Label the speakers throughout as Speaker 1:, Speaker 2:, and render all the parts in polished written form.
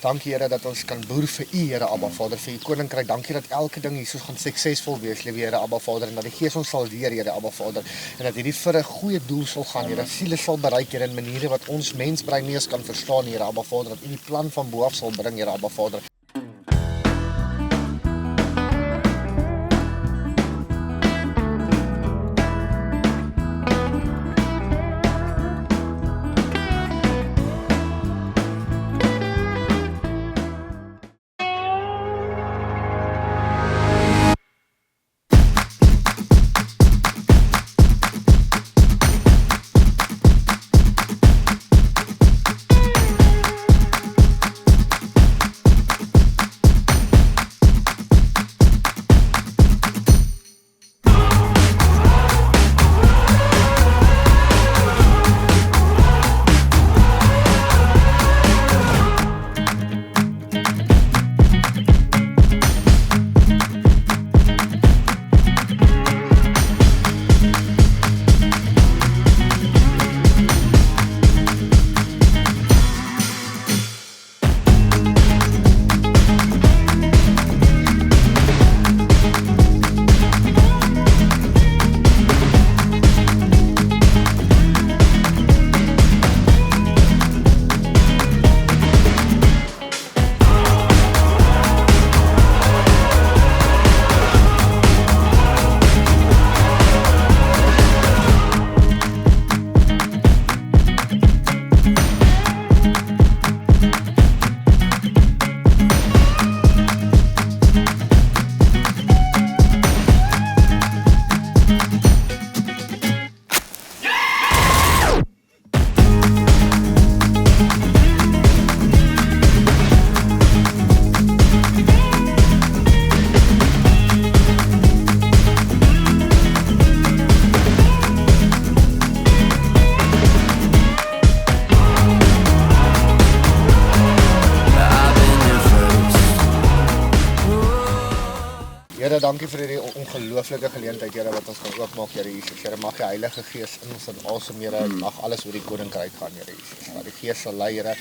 Speaker 1: Dankie Here dat ons kan boer vir U, Here Abba Vader, vir U koninkryk. Dankie dat elke ding Jesus gaan suksesvol wees, liewe Here Abba Vader, en dat die Gees ons sal leer, Here Abba Vader, en dat hierdie vir 'n goeie doel sal gaan, Here. Siele sal bereik, Here, in maniere wat ons mensbrein nie eens kan verstaan, Here Abba Vader, dat U die plan van bo af sal bring, Here Abba Vader. Here, dankie vir hierdie ongelooflike geleentheid, Here, wat ons kan oopmaak, Here Jesus. Here, mag die Heilige Gees in ons asem, Here, mag alles oor die koninkryk gaan, Here Jesus. Dat die Gees sal lei, Here.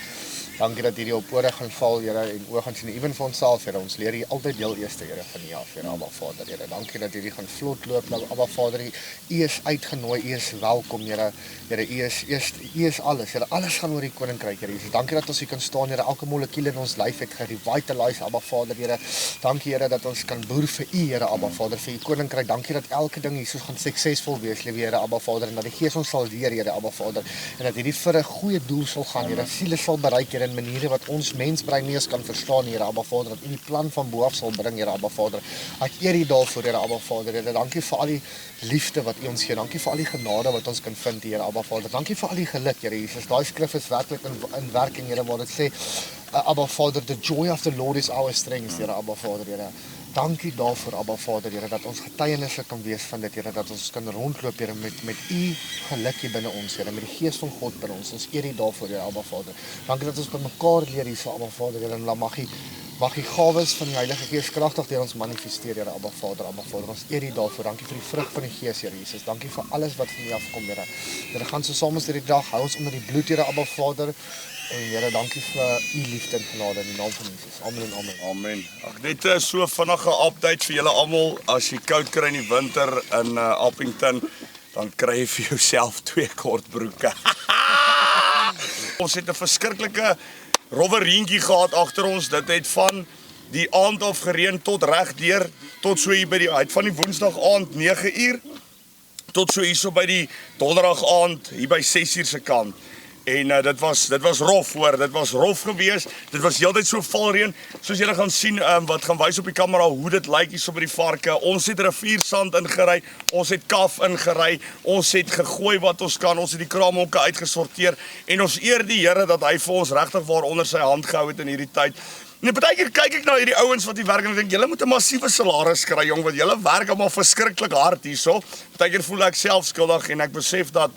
Speaker 1: Dankie dat hierdie op ore gaan val, Here, en oor gaan sien, even vir onsself, Here. Ons leer hier altyd deel eerste, Here, van U af, Here, Abba Vader, Here. Dankie dat hierdie gaan vlot loop, Abba Vader. U is uitgenooi, U is welkom, Here. Here, U is alles, Here. Alles gaan oor die koninkryk, Here Jesus. Dankie dat ons hier kan staan, Here. Elke molekuul in ons lyf het gerevitalize, Abba Vader, Here. Dankie, Here, dat ons kan boer vir U, Here Abba Vader, vir U koninkryk. Dankie dat elke ding Jesus gaan suksesvol wees, liewe Here Abba Vader, en dat die Gees ons sal leer, Here Abba Vader, en dat hierdie vir 'n goeie doel sal gaan, Here. Siele sal bereik, Here, in maniere wat ons mensbrein nie eens kan verstaan, Here Abba Vader, dat U die plan van bo af sal bring, Here Abba Vader. Ek eer U daarvoor, Here Abba Vader, Here. Dankie vir al die liefde wat U ons gee. Dankie vir al die genade wat ons kan vind, Here Abba Vader. Dankie vir al die geluk, Here Jesus. Daai skrif is werklik in werking, Here, waar dit sê, Abba Vader, the joy of the Lord is our strength, Here Abba Vader, Here. Dankie daarvoor, Abba Vader, Here, dat ons getuienisse kan wees van dit, Here, dat ons kan rondloop, Here, met U geluk hier binne ons, Here, met die Gees van God binne ons. Ons eer U daarvoor, Here, Abba Vader. Dankie dat ons met mekaar leer hier, Abba Vader, Here, en mag die gawes van die Heilige Gees kragtig deur ons manifesteer, Here, Abba Vader, Abba Vader. Ons eer U daarvoor. Dankie vir die vrug van die Gees, Here Jesus. Dankie vir alles wat van U afkom, Here. Here, gaan so saam ons hierdie dag, hou ons onder die bloed, Here, Abba Vader. En Here, dankie vir U liefde en genade in die naam van Jesus. Amen en amen.
Speaker 2: Amen. Ek net so vinnige update vir julle almal. As jy koud kry in die winter in Appington, dan kry jy vir jouself 2 kortbroeke. Ons het 'n verskriklike rowerientjie gehad agter ons. Dit het van die aand af gereën tot regdeur tot so hier by die van die Woensdag aand 9 uur tot so hier so by die Donderdag aand hier by 6 uur se kant. En dit was rof hoor, dit was rof geweest. Dit was heeltyd so valreën. Soos julle gaan sien wat gaan wys op die kamera hoe dit lyk hier so by die varke. Ons het riviersand ingery, ons het kaf ingery, ons het gegooi wat ons kan, ons het die kraamhokke uitgesorteer en ons eer die Here dat hy vir ons regtig waar onder sy hand gehou het in hierdie tyd. En partykeer kyk ek na hierdie ouens wat hier werk en ek dink julle moet 'n massiewe salaris kry jong, want julle werk almal verskriklik hard hierso. Partykeer voel ek self skuldig en ek besef dat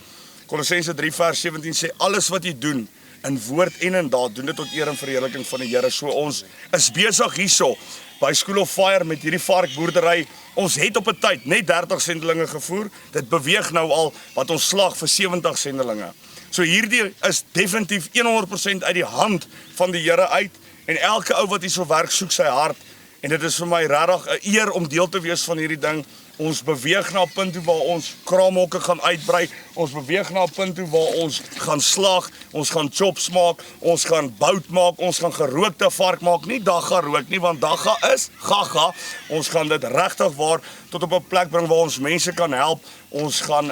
Speaker 2: Kolossense 3 vers 17 sê alles wat jy doen in woord en in daad doen dit tot eer en verheerliking van die Here. So ons is besig hierso by School of Fire met hierdie varkboerdery. Ons het op 'n tyd net 30 sendelinge gevoer. Dit beweeg nou al wat ons slag vir 70 sendelinge. So hierdie is definitief 100% uit die hand van die Here uit En elke ou wat hier so werk soek sy hart. En dit is vir my regtig 'n eer om deel te wees van hierdie ding. Ons beweeg na 'n punt toe waar ons kraamhokke gaan uitbrei. Ons beweeg na 'n punt toe waar ons gaan slag, ons gaan chops maak, ons gaan bout maak, ons gaan gerookte vark maak. Nie dagga rook nie, want dagga is gaga. Ons gaan dit regtig waar tot op 'n plek bring waar ons mense kan help. Ons gaan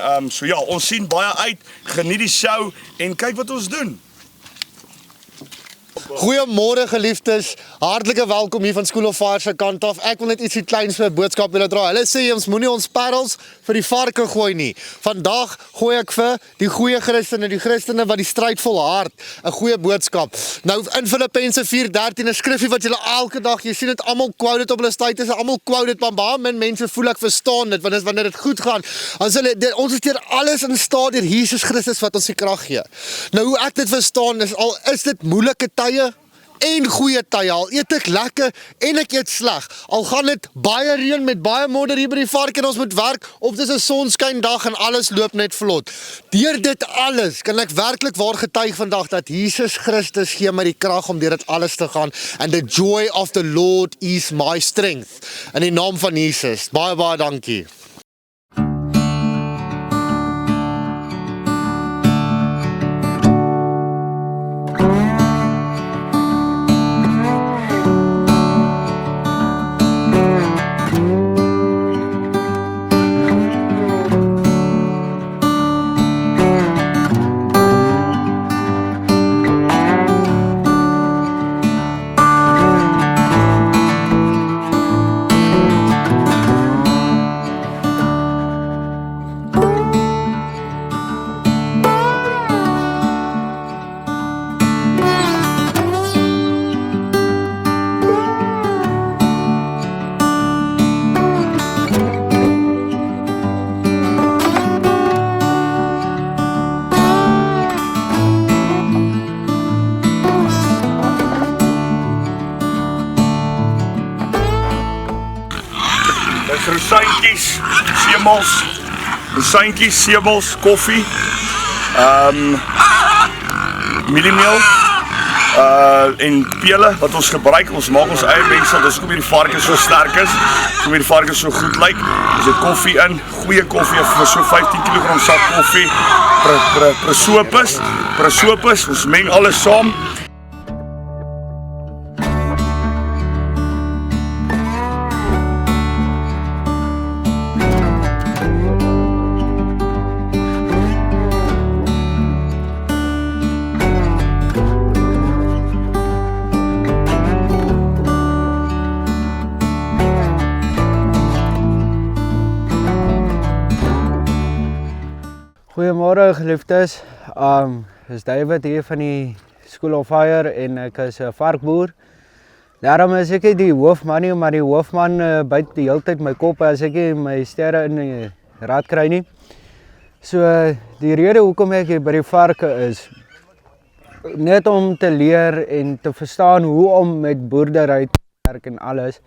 Speaker 2: ons sien baie uit. Geniet die show en kyk wat ons doen.
Speaker 1: Goeiemôre geliefdes, hartlike welkom hier van School of Fire se kant af. Ek wil net ietsie kleins vir 'n boodskap wil dra. Hulle sê ons moenie ons parels vir die varke gooi nie. Vandag gooi ek vir die goeie Christene, die Christene wat die stryd volhard, 'n goeie boodskap. Nou in Filippense 4:13 'n skrifgie wat julle elke dag, jy sien dit almal quote dit op hulle status, almal quote dit, maar baie min mense voel ek verstaan dit wanneer dit goed gaan. As hulle ons is deur alles in staat deur Jesus Christus wat ons die krag gee. Nou hoe ek dit verstaan is dit moeilike tye en goeie tye, al eet ek lekker en ek eet sleg, al gaan dit baie reën met baie modder hier by die vark en ons moet werk, of dis 'n sonskyn dag en alles loop net vlot. Deur dit alles kan ek werklik waar getuig vandag dat Jesus Christus gee my die krag om deur dit alles te gaan, and the joy of the Lord is my strength. In die naam van Jesus, baie dankie.
Speaker 2: Rosijntjies, semels, koffie, mieliemeel en pele wat ons gebruik. Ons maak ons eie mengsel, dis hoekom hierdie varke so sterk is, hoekom hierdie varke so goed lyk. Ons het koffie in, goeie koffie vir so 15 kg sak koffie, presopus, ons meng alles saam.
Speaker 3: Goeiemôre geliefdes, is David hier van die School of Fire en ek is 'n varkboer. Daarom is ek nie die hoofman nie, maar die hoofman byt die hele tyd my kop as ek nie my sterre in die raad kry nie. So die rede hoekom ek hier by die varke is, net om te leer en te verstaan hoe om met boerdery te werk en alles.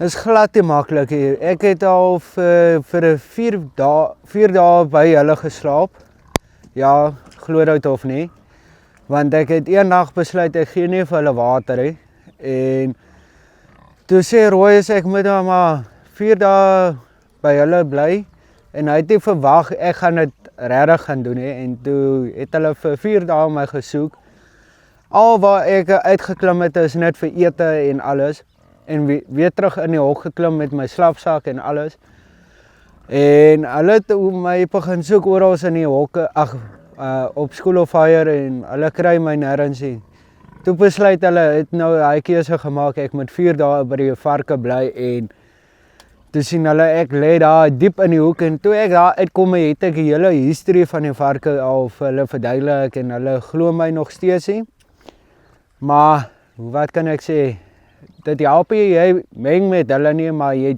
Speaker 3: Is glad nie maklik hier. Ek het al vir 4 dae by hulle geslaap. Ja, glo dit of nie. Want ek het eendag besluit ek gee nie vir hulle water nie. En toe sê Roy ek moet maar 4 dae by hulle bly. En hy het nie verwag ek gaan dit regtig gaan doen nie. En toe het hulle vir 4 dae my gesoek. Al waar ek uitgeklim het is net vir ete en alles. En weer terug in die hok geklim met my slaapsak en alles. En hulle het my begin soek oral in die hokke, op School of Fire en hulle kry my nêrens nie. Toe besluit hulle het nou hy keuse gemaak, ek moet 4 dae by die varke bly en toe sien hulle ek lê daar diep in die hoek en toe ek daar uitkom het ek die hele history van die varke al vir hulle verduidelik en hulle glo my nog steeds nie. Maar wat kan ek sê? Dit help jy meng met hulle nie, maar jy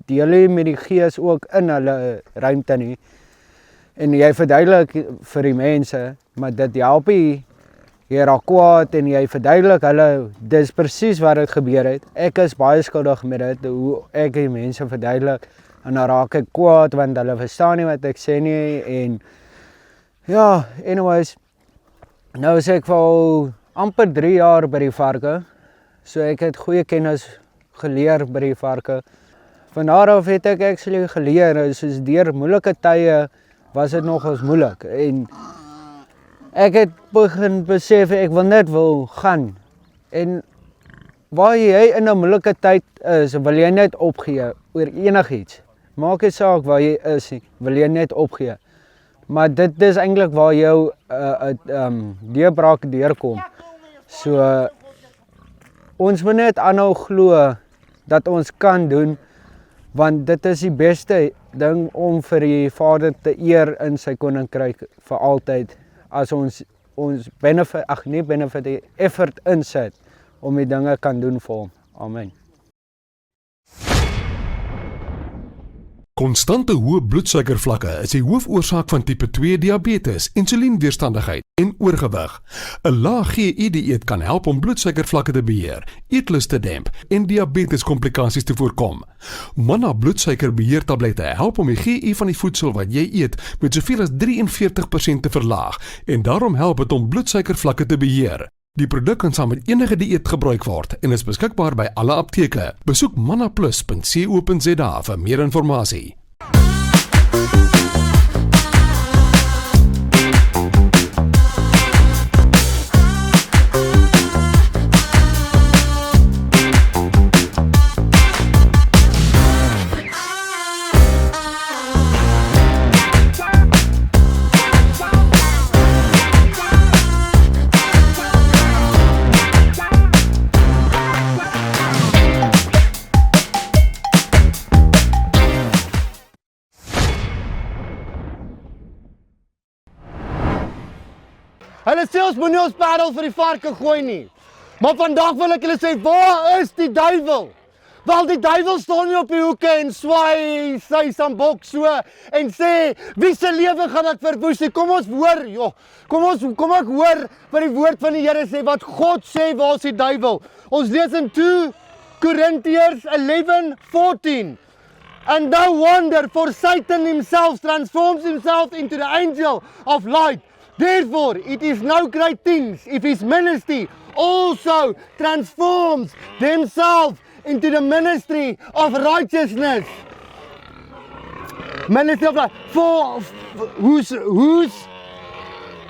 Speaker 3: deel nie met die gees ook in hulle ruimte nie. En jy verduidelik vir die mense, maar dit help jy raak kwaad en jy verduidelik hulle, dis presies wat het gebeur het. Ek is baie skuldig met dit, hoe ek die mense verduidelik, en dan raak ek kwaad, want hulle verstaan nie wat ek sê nie, en ja, anyways, nou is ek wel amper 3 jaar by die varke. So ek het goeie kennis geleer by die varke. Van daar af het ek actually geleer, soos deur moeilike tye was dit nogals moeilik. En ek het begin besef, ek wil gaan. En waar jy in 'n moeilike tyd is, wil jy net opgee oor enigiets. Maak nie saak waar jy is, wil jy net opgee. Maar dit is eintlik waar jou deurbraak deurkom. So ons moet net aanhou glo dat ons kan doen, want dit is die beste ding om vir die Vader te eer in sy koninkryk vir altyd, as ons die effort insit om die dinge kan doen vir hom. Amen.
Speaker 4: Konstante hoë bloedsuikervlakke is die hoofoorsaak van tipe 2 diabetes, insulienweerstandigheid en oorgewig. 'n Lae GI-dieet kan help om bloedsuikervlakke te beheer, eetlus te demp en diabeteskomplikasies te voorkom. Manna bloedsuikerbeheertablette help om die GI van die voedsel wat jy eet met soveel as 43% te verlaag en daarom help dit om bloedsuikervlakke te beheer. Die produk kan saam met enige dieet gebruik word en is beskikbaar by alle apteke. Besoek mannaplus.co.za vir meer inligting.
Speaker 1: Hulle sê ons moet nie ons padel vir die varke gooi nie. Maar vandag wil ek hulle sê, waar is die duiwel? Wel, die duiwel staan nie op die hoeke en swaai sy sambok so en sê, wie se lewe gaan ek verwoes? Kom ons hoor, joh. Kom ek hoor wat die woord van die Here sê, wat God sê, waar is die duiwel? Ons lees in 2 Corinthians 11:14. And no wonder, for Satan himself transforms himself into the angel of light. Therefore, it is no great thing if his ministry also transforms themselves into the ministry of righteousness. Ministry of light. For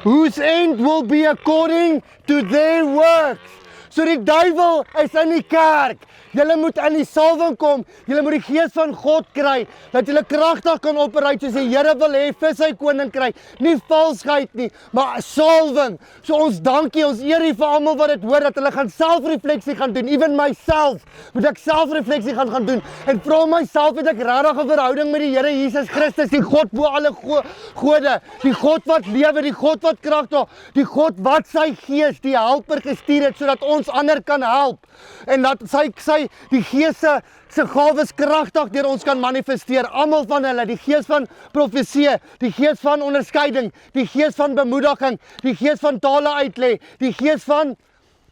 Speaker 1: whose end will be according to their works. So die duiwel is in die kerk. Julle moet in die salwing kom. Julle moet die gees van God kry, dat julle kragtig kan operate soos die Here wil hê vir sy koninkryk. Nie valsheid nie, maar salwing. So ons dankie, ons eer U vir almal wat dit hoor, dat hulle gaan selfrefleksie gaan doen. Even myself moet ek selfrefleksie gaan doen. En vra myself, het ek regtig 'n verhouding met die Here Jesus Christus, die God bo alle gode, die God wat lewe, die God wat kragtig, die God wat sy gees, die helper gestuur het sodat ons ander kan help. En dat die gees se gawes kragtig deur ons kan manifesteer. Almal van hulle, die gees van profesie, die gees van onderskeiding, die gees van bemoediging, die gees van tale uitlê, die gees van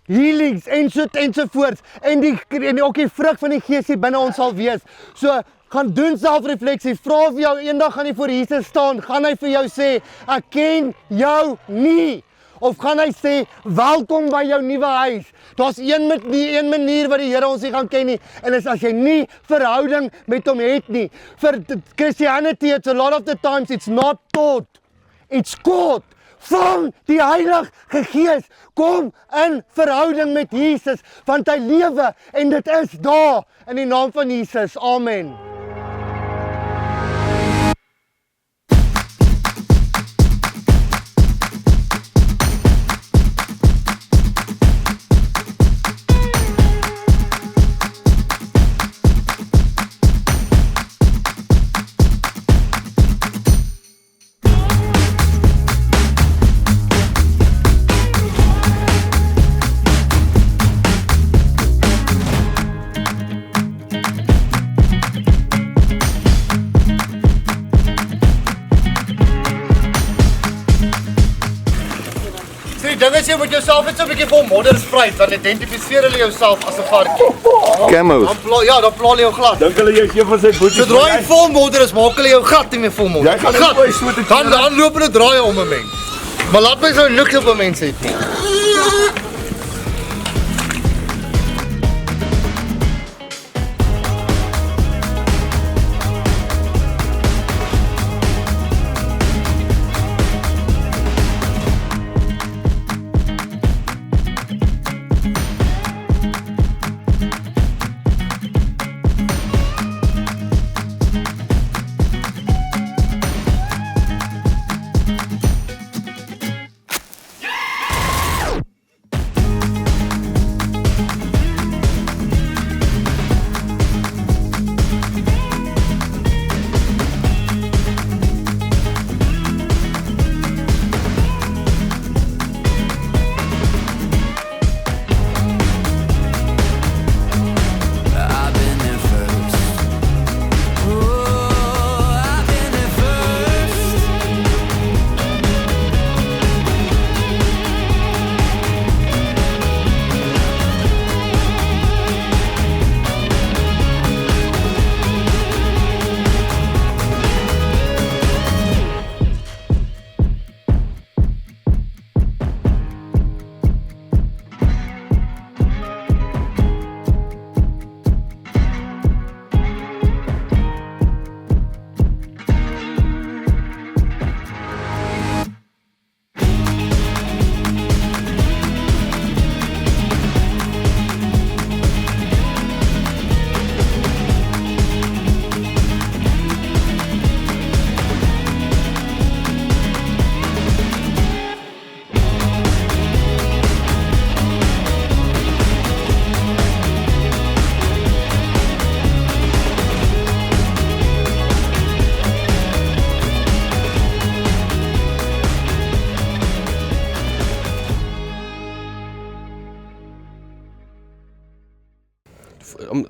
Speaker 1: healings ensovoorts. En ook die vrug van die gees hier binne ons sal wees. So gaan doen selfrefleksie. Vra vir jou, eendag gaan jy voor Jesus staan, gaan hy vir jou sê, ek ken jou nie. Of gaan hy sê, welkom by jou nuwe huis. Daar's een manier wat die Here ons nie gaan ken nie, en is as jy nie verhouding met hom het nie. For Christianity, it's a lot of the times, it's not taught, it's caught. Vang die Heilige Gees, kom in verhouding met Jesus, want hy lewe en dit is daar, in die naam van Jesus, amen. Dinges jy moet jouself net so 'n bietjie vol modder sprei, dan identifiseer hulle jouself as 'n varkie.
Speaker 5: Camels.
Speaker 1: Dan pla hulle jou glad.
Speaker 2: Dink hulle jy gee van sy boeties.
Speaker 1: Sodra jy vol modder is, maak hulle jou glad nie meer vol modder.
Speaker 2: Jy gaan net mooi so te
Speaker 1: dan loop hulle draai om 'n mens. Maar laat my so niks op 'n mens het nie.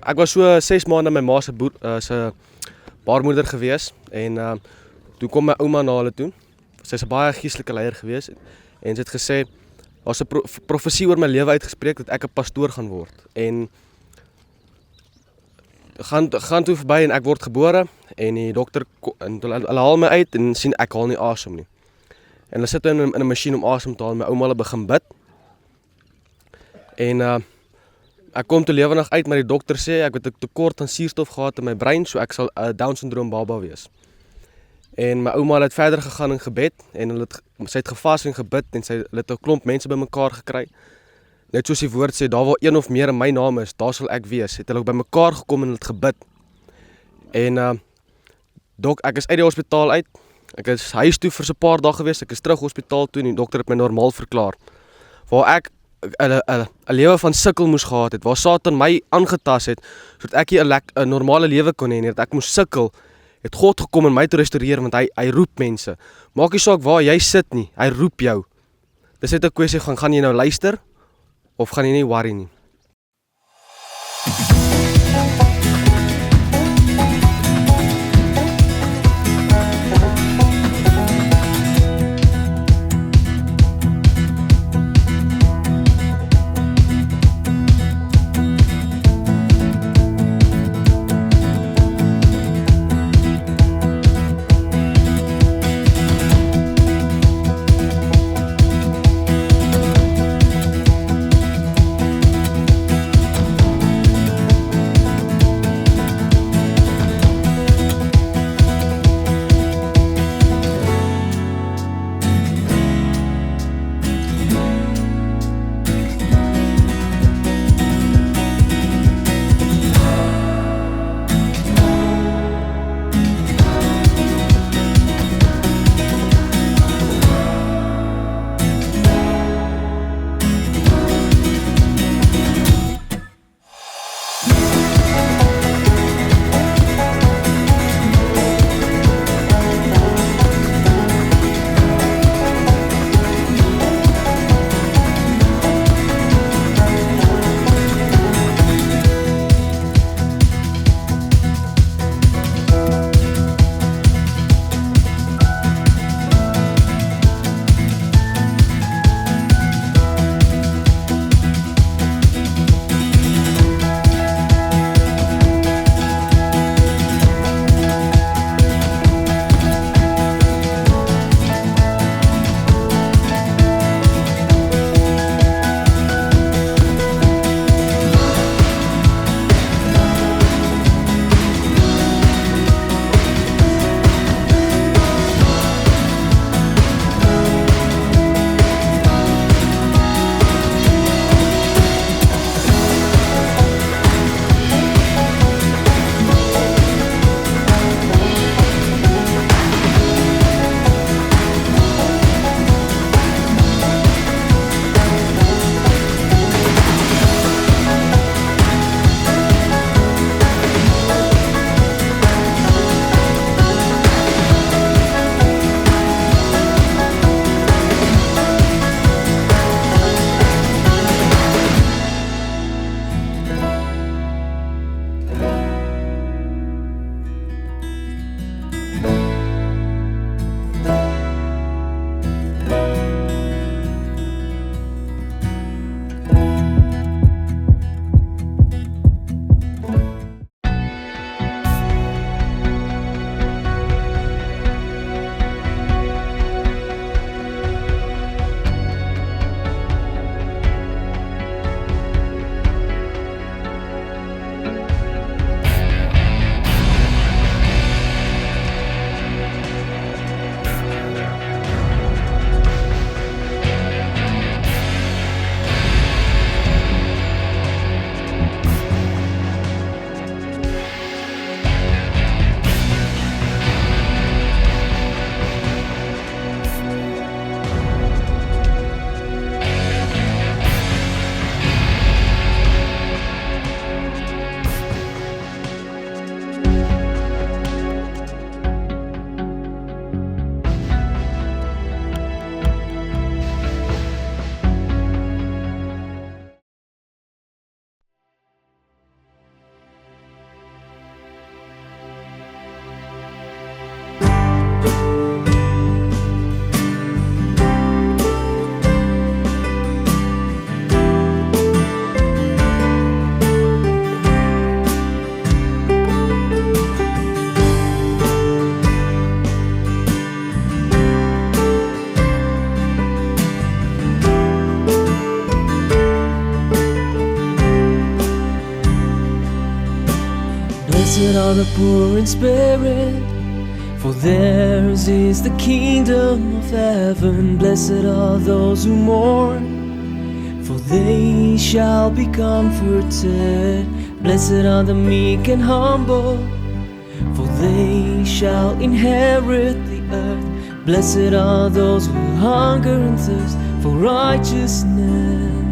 Speaker 5: Ek was so 6 maande my ma se baarmoeder gewees en toe kom my ouma na hulle toe. Sy's 'n baie geestelike leier gewees en sy het gesê daar's 'n profesie oor my lewe uitgespreek dat ek 'n pastoor gaan word. En gaan toe verby en ek word gebore en die dokter hulle haal my uit en sien ek haal nie asem nie. En hulle sit in 'n masjien om asem te haal en my ouma hulle begin bid. En ek kom te lewendig uit, maar die dokter sê ek het 'n tekort aan suurstof gehad in my brein, so ek sal 'n Down syndroom baba wees. En my ouma het verder gegaan in gebed en sy het gevas en gebid en hulle het 'n klomp mense bymekaar gekry. Net soos die woord sê, daar waar een of meer in my naam is, daar sal ek wees. Het hulle bymekaar gekom en het gebid. En ek is uit die hospitaal uit. Ek is huis toe vir so 'n paar dae gewees. Ek is terug hospitaal toe en die dokter het my normaal verklaar. Waar ek 'n lewe van sukkel moes gehad het, waar Satan my aangetas het, sodat ek 'n normale lewe kon hê, dat ek moes sukkel, het God gekom en my te restoreer, want hy roep mense. Maak nie saak waar jy sit nie, hy roep jou. Dis net 'n kwessie van, gaan jy nou luister, of gaan jy nie worry nie?
Speaker 6: Blessed are the poor in spirit, for theirs is the kingdom of heaven. Blessed are those who mourn, for they shall be comforted. Blessed are the meek and humble, for they shall inherit the earth. Blessed are those who hunger and thirst for righteousness,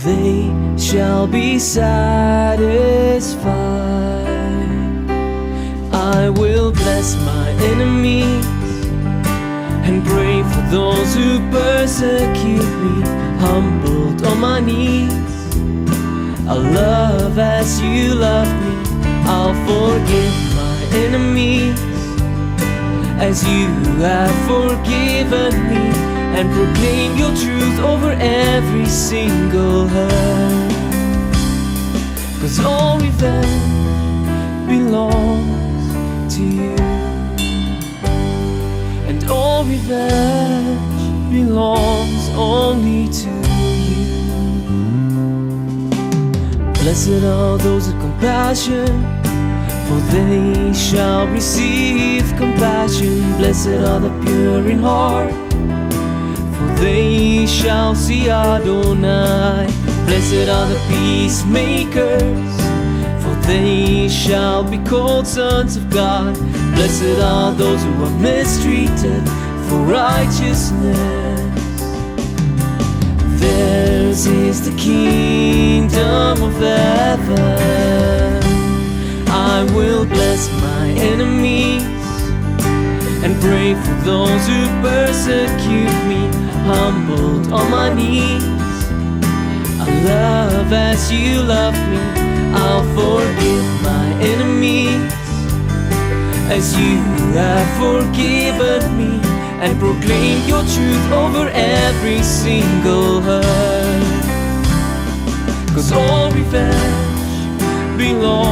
Speaker 6: they shall be satisfied. I will bless my enemies and pray for those who persecute me. Humbled on my knees, I'll love as you love me. I'll forgive my enemies as you have forgiven me, and proclaim your truth over every single hurt. 'Cause all revenge belongs to you, and all revenge belongs only to you. Blessed are those with compassion, for they shall receive compassion. Blessed are the pure in heart, for they shall see Adonai. Blessed are the peacemakers, for they shall be called sons of God. Blessed are those who are mistreated for righteousness. Theirs is the kingdom of heaven. I will bless my enemies and pray for those who persecute me. Humbled on my knees, I'll love as you love me. I'll forgive my enemies as you have forgiven me, and proclaim your truth over every single hurt. 'Cause all revenge belongs